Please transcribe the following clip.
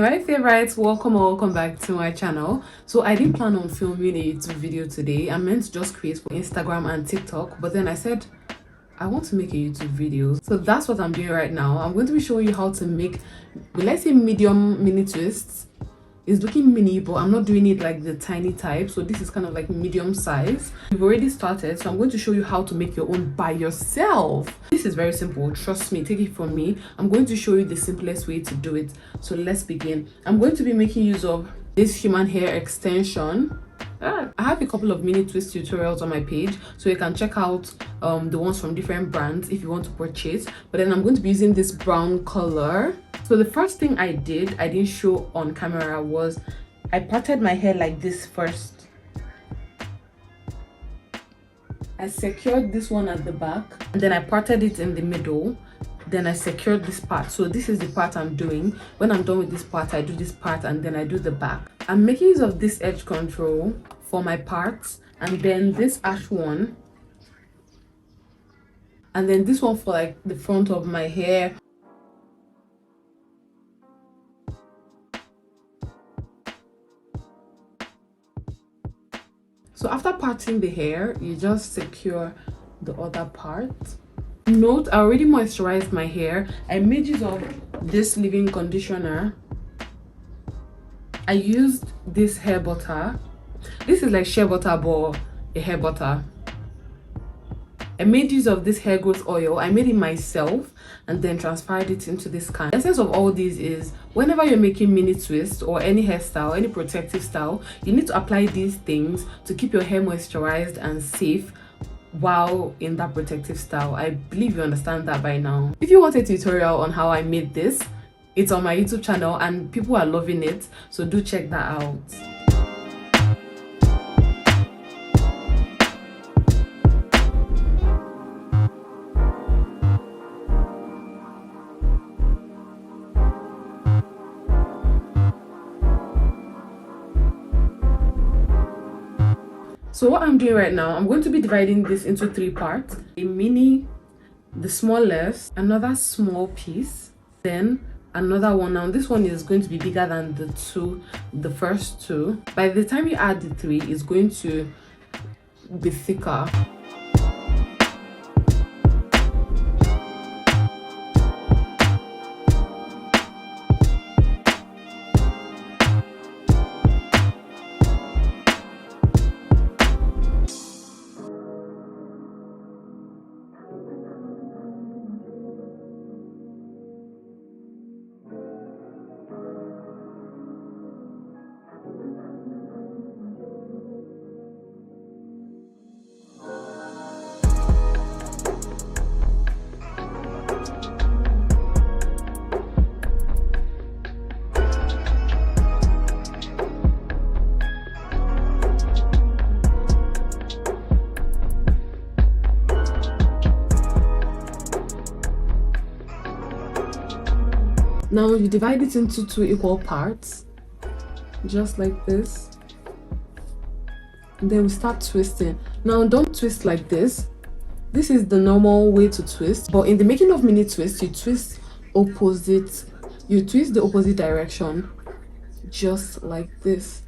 my favorites, welcome or welcome back to my channel. So I didn't plan on filming a YouTube video today. I meant to just create for Instagram and TikTok, but then I said I want to make a YouTube video, so that's what I'm doing right now. I'm going to be showing you how to make, let's say, medium mini twists. It's looking mini, but I'm not doing it like the tiny type, so this is kind of like medium size. We've already started, so I'm going to show you how to make your own by yourself. This is very simple, trust me, take it from me. I'm going to show you the simplest way to do it, so let's begin. I'm going to be making use of this human hair extension. I have a couple of mini twist tutorials on my page, so you can check out the ones from different brands if you want to purchase. But then I'm going to be using this brown color. So the first thing I didn't show on camera, was I parted my hair like this first. I secured this one at the back, and then I parted it in the middle. Then I secured this part. So this is the part I'm doing. When I'm done with this part, I do this part and then I do the back. I'm making use of this edge control for my parts, and then this ash one, and then this one for like the front of my hair. So after parting the hair, you just secure the other part. Note, I already moisturized my hair. I made use of this leave-in conditioner. I used this hair butter. This is like shea butter, but a hair butter. I made use of this hair growth oil. I made it myself and then transferred it into this can. The essence of all these is, whenever you're making mini twists or any hairstyle, any protective style, you need to apply these things to keep your hair moisturized and safe while in that protective style. I believe you understand that by now. If you want a tutorial on how I made this, it's on my YouTube channel and people are loving it, so do check that out. So what I'm doing right now, I'm going to be dividing this into 3 parts. A mini, the smallest, another small piece, then another one. Now this one is going to be bigger than the first two. By the time you add the 3, it's going to be thicker. Now you divide it into 2 equal parts, just like this. And then we start twisting. Now don't twist like this. This is the normal way to twist, but in the making of mini twists, you twist opposite. You twist the opposite direction, just like this.